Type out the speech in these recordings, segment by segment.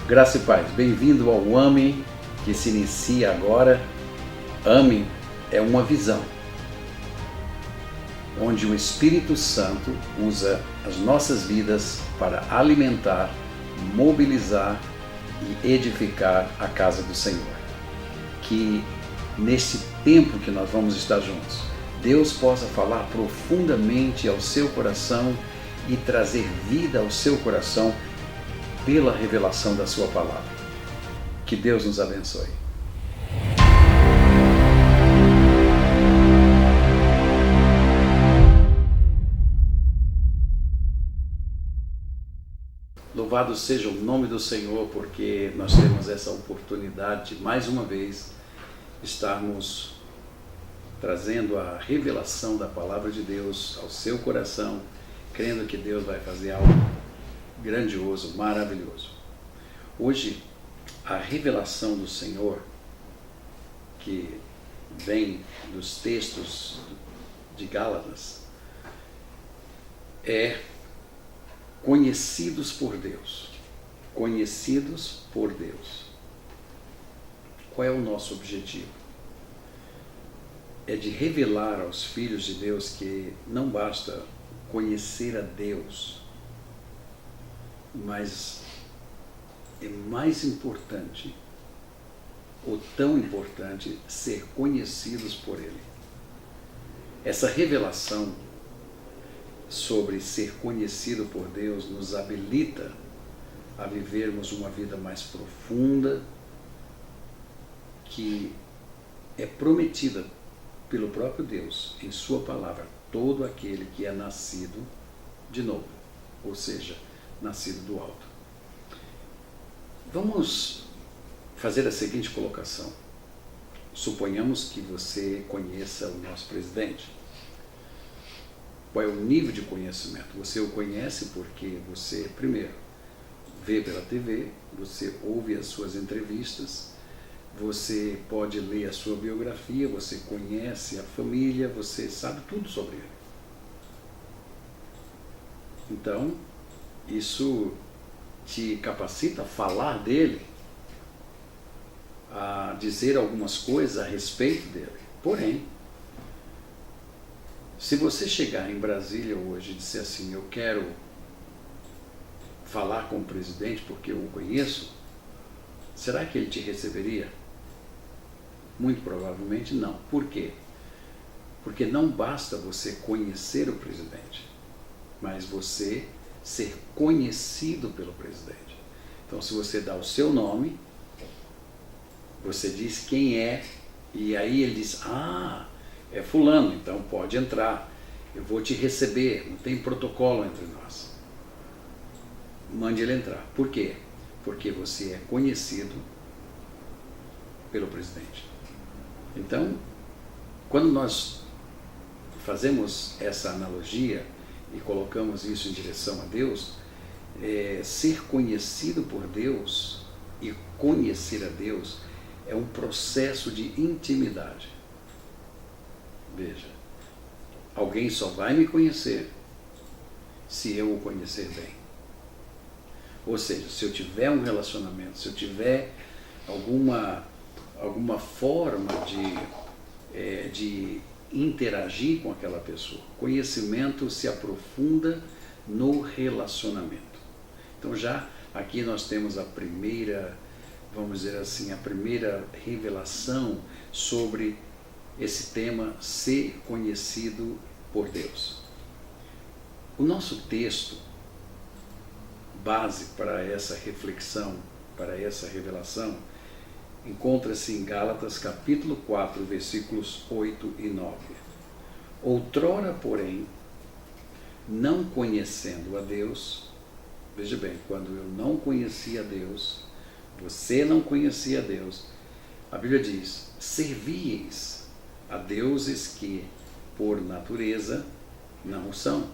Graça e paz, bem-vindo ao AME, que se inicia agora. AME é uma visão, onde o Espírito Santo usa as nossas vidas para alimentar, mobilizar e edificar a casa do Senhor. Que nesse tempo que nós vamos estar juntos, Deus possa falar profundamente ao seu coração e trazer vida ao seu coração pela revelação da sua palavra. Que Deus nos abençoe. Louvado seja o nome do Senhor, porque nós temos essa oportunidade de mais uma vez estarmos trazendo a revelação da palavra de Deus ao seu coração, crendo que Deus vai fazer algo grandioso, maravilhoso. Hoje, a revelação do Senhor, que vem dos textos de Gálatas, é conhecidos por Deus. Conhecidos por Deus. Qual é o nosso objetivo? É de revelar aos filhos de Deus que não basta conhecer a Deus, mas é mais importante, ou tão importante, ser conhecidos por Ele. Essa revelação sobre ser conhecido por Deus nos habilita a vivermos uma vida mais profunda, que é prometida pelo próprio Deus em sua palavra, todo aquele que é nascido de novo, ou seja, nascido do alto. Vamos fazer a seguinte colocação. Suponhamos que você conheça o nosso presidente. Qual é o nível de conhecimento? Você o conhece porque você, primeiro, vê pela TV, você ouve as suas entrevistas, você pode ler a sua biografia, você conhece a família, você sabe tudo sobre ele. Então, isso te capacita a falar dele, a dizer algumas coisas a respeito dele. Porém, se você chegar em Brasília hoje e disser assim, eu quero falar com o presidente porque eu o conheço, será que ele te receberia? Muito provavelmente não. Por quê? Porque não basta você conhecer o presidente, mas você ser conhecido pelo presidente. Então, se você dá o seu nome, você diz quem é, e aí ele diz, é fulano, então pode entrar, eu vou te receber, não tem protocolo entre nós. Mande ele entrar. Por quê? Porque você é conhecido pelo presidente. Então, quando nós fazemos essa analogia e colocamos isso em direção a Deus, ser conhecido por Deus e conhecer a Deus é um processo de intimidade. Veja, alguém só vai me conhecer se eu o conhecer bem. Ou seja, se eu tiver um relacionamento, se eu tiver alguma forma de interagir com aquela pessoa. Conhecimento se aprofunda no relacionamento. Então já aqui nós temos a primeira, vamos dizer assim, a primeira revelação sobre esse tema, ser conhecido por Deus. O nosso texto base para essa reflexão, para essa revelação, encontra-se em Gálatas capítulo 4, versículos 8 e 9. Outrora, porém, não conhecendo a Deus, veja bem, quando eu não conhecia a Deus, você não conhecia a Deus, a Bíblia diz, servíeis a deuses que, por natureza, não o são.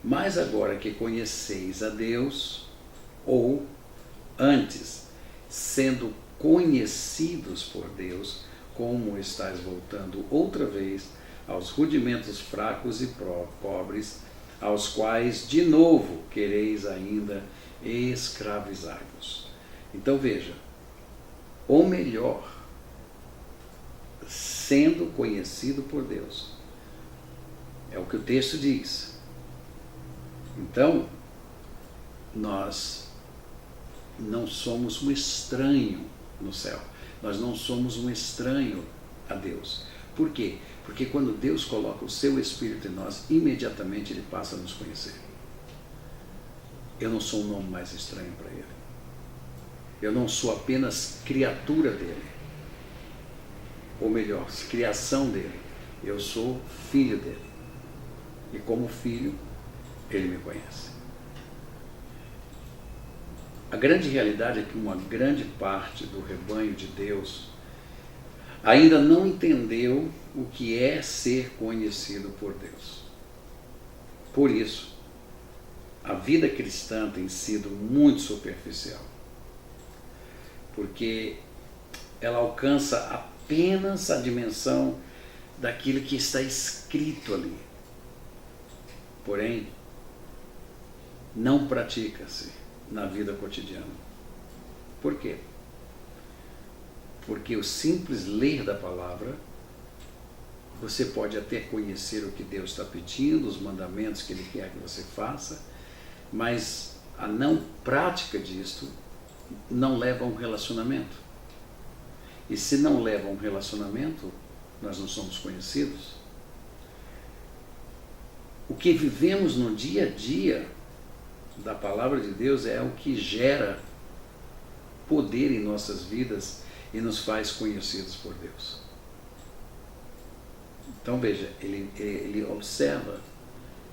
Mas agora que conheceis a Deus, ou antes, sendo conhecidos por Deus, como estáis voltando outra vez aos rudimentos fracos e pobres, aos quais de novo quereis ainda escravizai-vos. Então veja, ou melhor, sendo conhecido por Deus. É o que o texto diz. Então, nós não somos um estranho no céu. Nós não somos um estranho a Deus. Por quê? Porque quando Deus coloca o seu Espírito em nós, imediatamente Ele passa a nos conhecer. Eu não sou um nome mais estranho para Ele. Eu não sou apenas criatura dEle. Ou melhor, criação dEle. Eu sou filho dEle. E como filho, Ele me conhece. A grande realidade é que uma grande parte do rebanho de Deus ainda não entendeu o que é ser conhecido por Deus. Por isso, a vida cristã tem sido muito superficial, porque ela alcança apenas a dimensão daquilo que está escrito ali. Porém, não pratica-se na vida cotidiana. Por quê? Porque o simples ler da palavra, você pode até conhecer o que Deus está pedindo, os mandamentos que Ele quer que você faça, mas a não prática disto não leva a um relacionamento. E se não leva a um relacionamento, nós não somos conhecidos. O que vivemos no dia a dia da palavra de Deus é o que gera poder em nossas vidas e nos faz conhecidos por Deus. Então veja, ele observa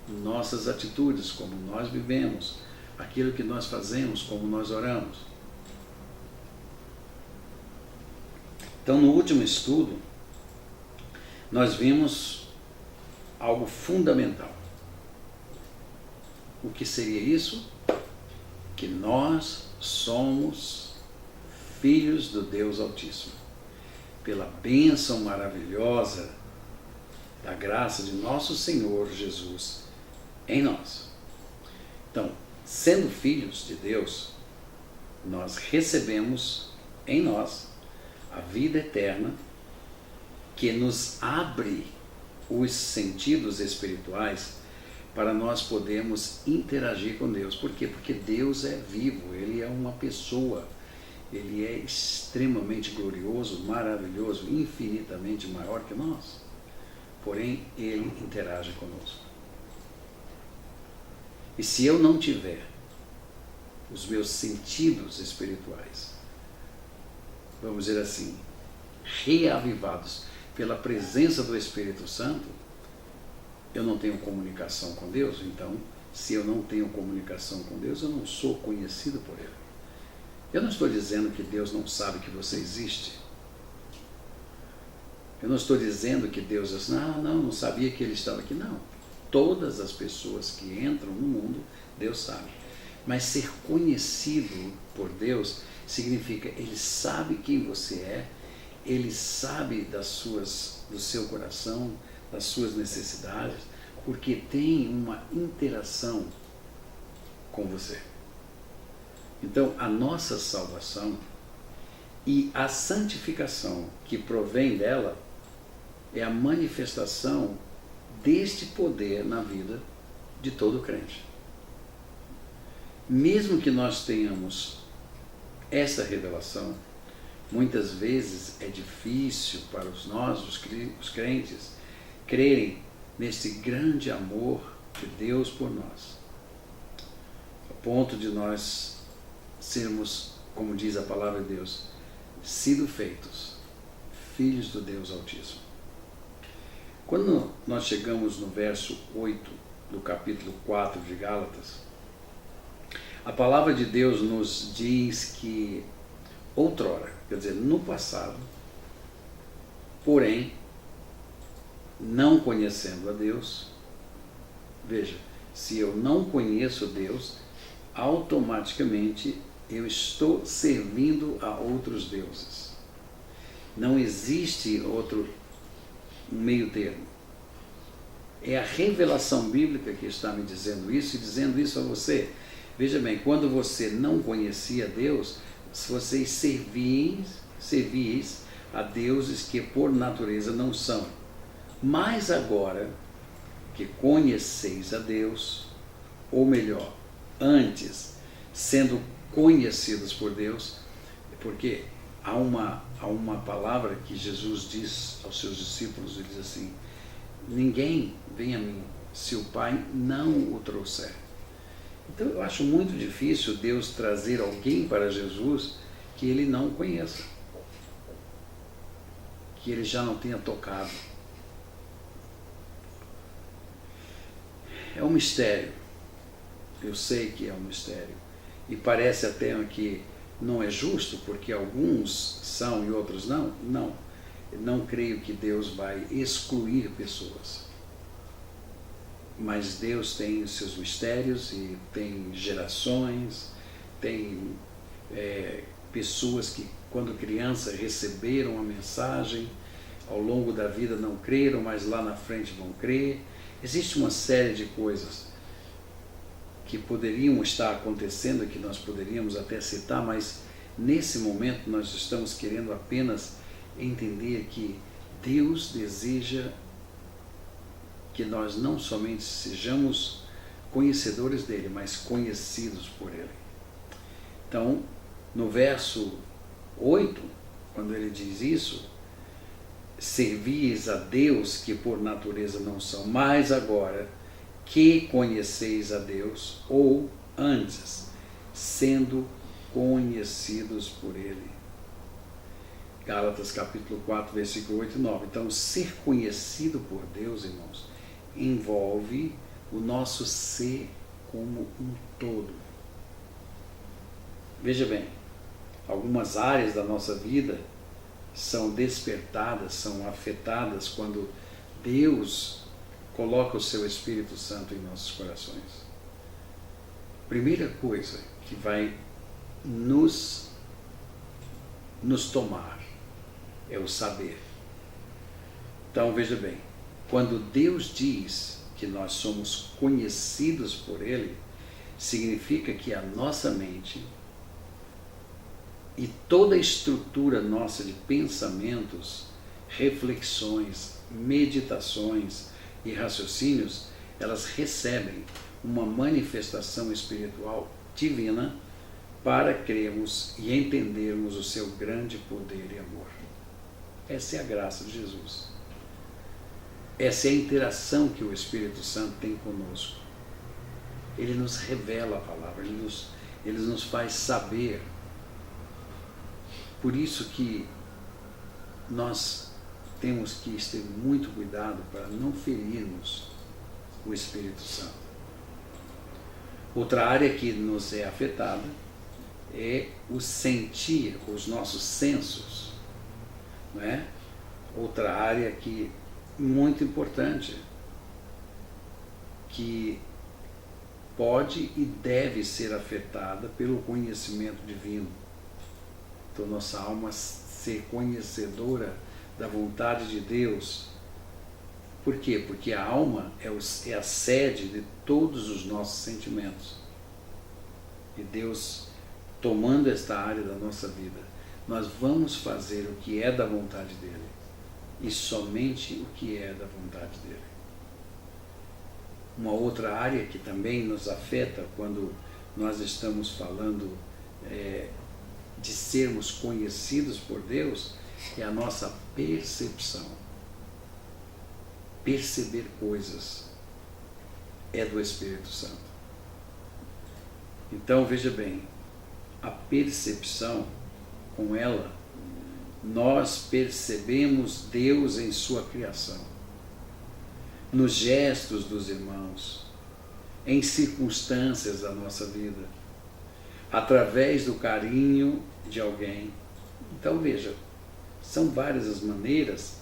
nossas atitudes, como nós vivemos, aquilo que nós fazemos, como nós oramos. Então no último estudo, nós vimos algo fundamental. O que seria isso? Que nós somos filhos do Deus Altíssimo, pela bênção maravilhosa da graça de nosso Senhor Jesus em nós. Então, sendo filhos de Deus, nós recebemos em nós a vida eterna, que nos abre os sentidos espirituais para nós podermos interagir com Deus. Por quê? Porque Deus é vivo, Ele é uma pessoa, Ele é extremamente glorioso, maravilhoso, infinitamente maior que nós. Porém, Ele interage conosco. E se eu não tiver os meus sentidos espirituais, vamos dizer assim, reavivados pela presença do Espírito Santo, eu não tenho comunicação com Deus. Então, se eu não tenho comunicação com Deus, eu não sou conhecido por Ele. Eu não estou dizendo que Deus não sabe que você existe. Eu não estou dizendo que Deus diz, não sabia que Ele estava aqui. Não. Todas as pessoas que entram no mundo, Deus sabe. Mas ser conhecido por Deus significa Ele sabe quem você é, Ele sabe do seu coração, das suas necessidades, porque tem uma interação com você. Então, a nossa salvação e a santificação que provém dela é a manifestação deste poder na vida de todo crente. Mesmo que nós tenhamos essa revelação, muitas vezes é difícil para os crentes, crerem nesse grande amor de Deus por nós, a ponto de nós sermos, como diz a palavra de Deus, sido feitos filhos do Deus Altíssimo. Quando nós chegamos no verso 8 do capítulo 4 de Gálatas, a palavra de Deus nos diz que outrora, quer dizer, no passado, porém, não conhecendo a Deus, veja, se eu não conheço Deus, automaticamente eu estou servindo a outros deuses. Não existe outro meio termo. É a revelação bíblica que está me dizendo isso e dizendo isso a você. Veja bem, quando você não conhecia Deus, vocês servíeis a deuses que por natureza não são. Mas agora que conheceis a Deus, ou melhor, antes, sendo conhecidos por Deus, porque há uma palavra que Jesus diz aos seus discípulos, ele diz assim: ninguém vem a mim se o Pai não o trouxer. Então eu acho muito difícil Deus trazer alguém para Jesus que ele não conheça, que ele já não tenha tocado. É um mistério, eu sei que é um mistério, e parece até que não é justo, porque alguns são e outros não. Não creio que Deus vai excluir pessoas, mas Deus tem os seus mistérios e tem gerações, tem pessoas que quando criança receberam a mensagem, ao longo da vida não creram, mas lá na frente vão crer. Existe uma série de coisas que poderiam estar acontecendo, que nós poderíamos até citar, mas nesse momento nós estamos querendo apenas entender que Deus deseja que nós não somente sejamos conhecedores dele, mas conhecidos por ele. Então, no verso 8, quando ele diz isso, servis a Deus que por natureza não são, mas agora que conheceis a Deus, ou antes, sendo conhecidos por ele. Gálatas capítulo 4, versículo 8 e 9. Então, ser conhecido por Deus, irmãos, envolve o nosso ser como um todo. Veja bem, algumas áreas da nossa vida são despertadas, são afetadas quando Deus coloca o seu Espírito Santo em nossos corações. Primeira coisa que vai nos tomar é o saber. Então veja bem, quando Deus diz que nós somos conhecidos por Ele, significa que a nossa mente e toda a estrutura nossa de pensamentos, reflexões, meditações e raciocínios, elas recebem uma manifestação espiritual divina para crermos e entendermos o seu grande poder e amor. Essa é a graça de Jesus. Essa é a interação que o Espírito Santo tem conosco. Ele nos revela a palavra, ele nos faz saber. Por isso que nós temos que ter muito cuidado para não ferirmos o Espírito Santo. Outra área que nos é afetada é o sentir, os nossos sensos, não é? Outra área que muito importante, que pode e deve ser afetada pelo conhecimento divino. Então nossa alma ser conhecedora da vontade de Deus. Por quê? Porque a alma é a sede de todos os nossos sentimentos. E Deus, tomando esta área da nossa vida, nós vamos fazer o que é da vontade dele, e somente o que é da vontade dele. Uma outra área que também nos afeta quando nós estamos falando de sermos conhecidos por Deus é a nossa percepção. Perceber coisas é do Espírito Santo. Então veja bem, a percepção, com ela, nós percebemos Deus em sua criação, nos gestos dos irmãos, em circunstâncias da nossa vida, através do carinho de alguém. Então veja, são várias as maneiras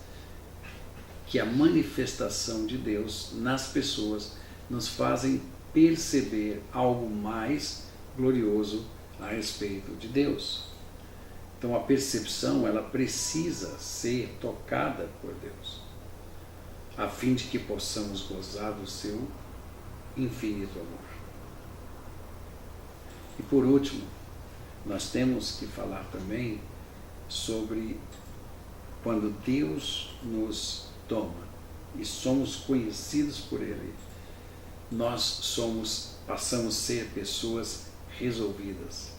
que a manifestação de Deus nas pessoas nos fazem perceber algo mais glorioso a respeito de Deus. Então a percepção, ela precisa ser tocada por Deus, a fim de que possamos gozar do seu infinito amor. E por último, nós temos que falar também sobre quando Deus nos toma e somos conhecidos por Ele, nós passamos a ser pessoas resolvidas.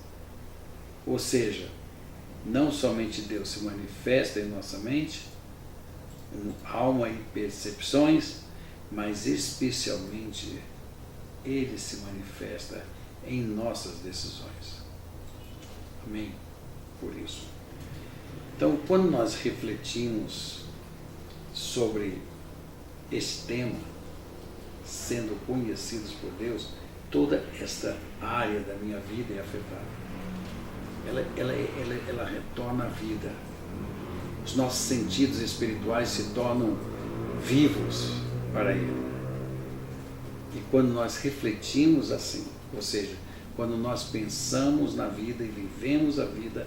Ou seja, não somente Deus se manifesta em nossa mente, alma e percepções, mas especialmente Ele se manifesta em nossas decisões. Amém? Por isso. Então, quando nós refletimos sobre esse tema, sendo conhecidos por Deus, toda esta área da minha vida é afetada. Ela retorna à vida. Os nossos sentidos espirituais se tornam vivos para Ele. E quando nós refletimos assim, ou seja, quando nós pensamos na vida e vivemos a vida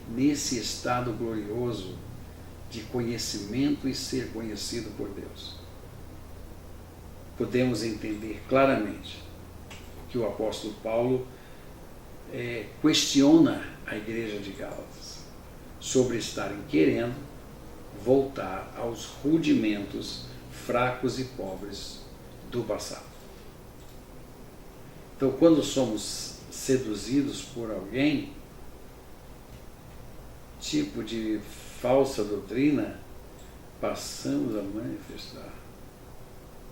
nesse estado glorioso de conhecimento e ser conhecido por Deus, podemos entender claramente que o apóstolo Paulo questiona a igreja de Gálatas sobre estarem querendo voltar aos rudimentos fracos e pobres do passado. Então, quando somos seduzidos por alguém, tipo de falsa doutrina, passamos a manifestar,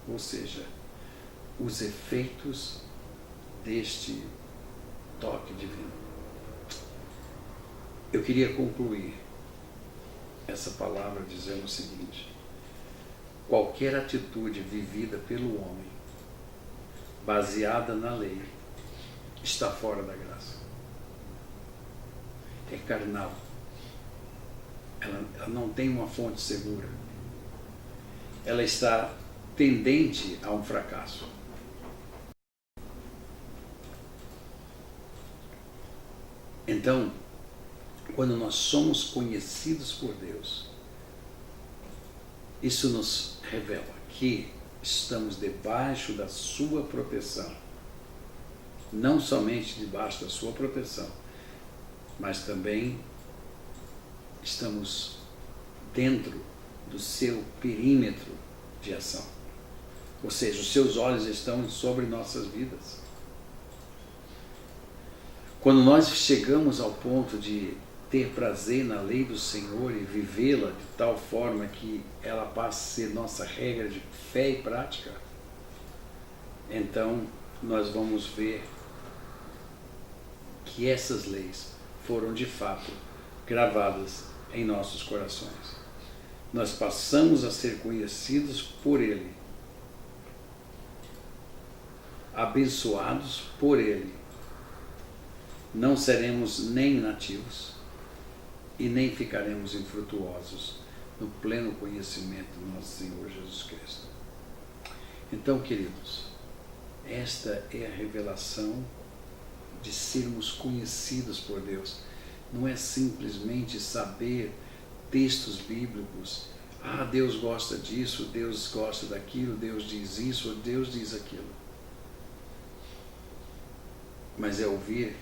ou seja, os efeitos deste toque divino. Eu queria concluir essa palavra dizendo o seguinte: qualquer atitude vivida pelo homem, baseada na lei, está fora da graça. É carnal. Ela não tem uma fonte segura. Ela está tendente a um fracasso. Então, quando nós somos conhecidos por Deus, isso nos revela que estamos debaixo da sua proteção. Não somente debaixo da sua proteção, mas também estamos dentro do seu perímetro de ação. Ou seja, os seus olhos estão sobre nossas vidas. Quando nós chegamos ao ponto de ter prazer na lei do Senhor e vivê-la de tal forma que ela passe a ser nossa regra de fé e prática, então nós vamos ver que essas leis foram de fato gravadas em nossos corações. Nós passamos a ser conhecidos por Ele, abençoados por Ele. Não seremos nem inativos e nem ficaremos infrutuosos no pleno conhecimento do nosso Senhor Jesus Cristo. Então, queridos, esta é a revelação de sermos conhecidos por Deus. Não é simplesmente saber textos bíblicos. Ah, Deus gosta disso, Deus gosta daquilo, Deus diz isso, Deus diz aquilo. Mas é ouvir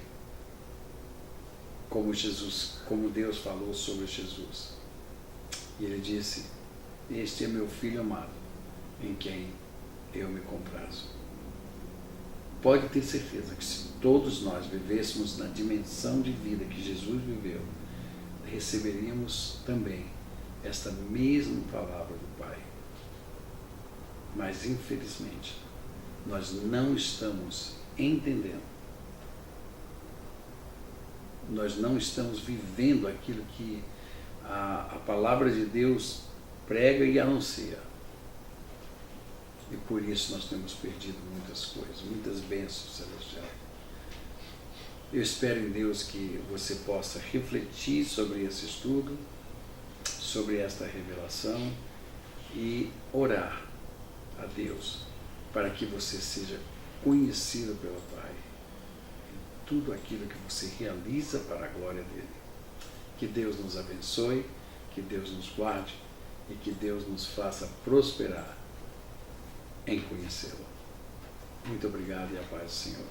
como Deus falou sobre Jesus. E Ele disse: este é meu Filho amado, em quem eu me comprazo. Pode ter certeza que se todos nós vivêssemos na dimensão de vida que Jesus viveu, receberíamos também esta mesma palavra do Pai. Mas, infelizmente, nós não estamos entendendo. Nós não estamos vivendo aquilo que a palavra de Deus prega e anuncia. E por isso nós temos perdido muitas coisas, muitas bênçãos celestiais. Eu espero em Deus que você possa refletir sobre esse estudo, sobre esta revelação e orar a Deus para que você seja conhecido pelo Pai em tudo aquilo que você realiza para a glória dele. Que Deus nos abençoe, que Deus nos guarde e que Deus nos faça prosperar em conhecê-lo. Muito obrigado e a paz do Senhor.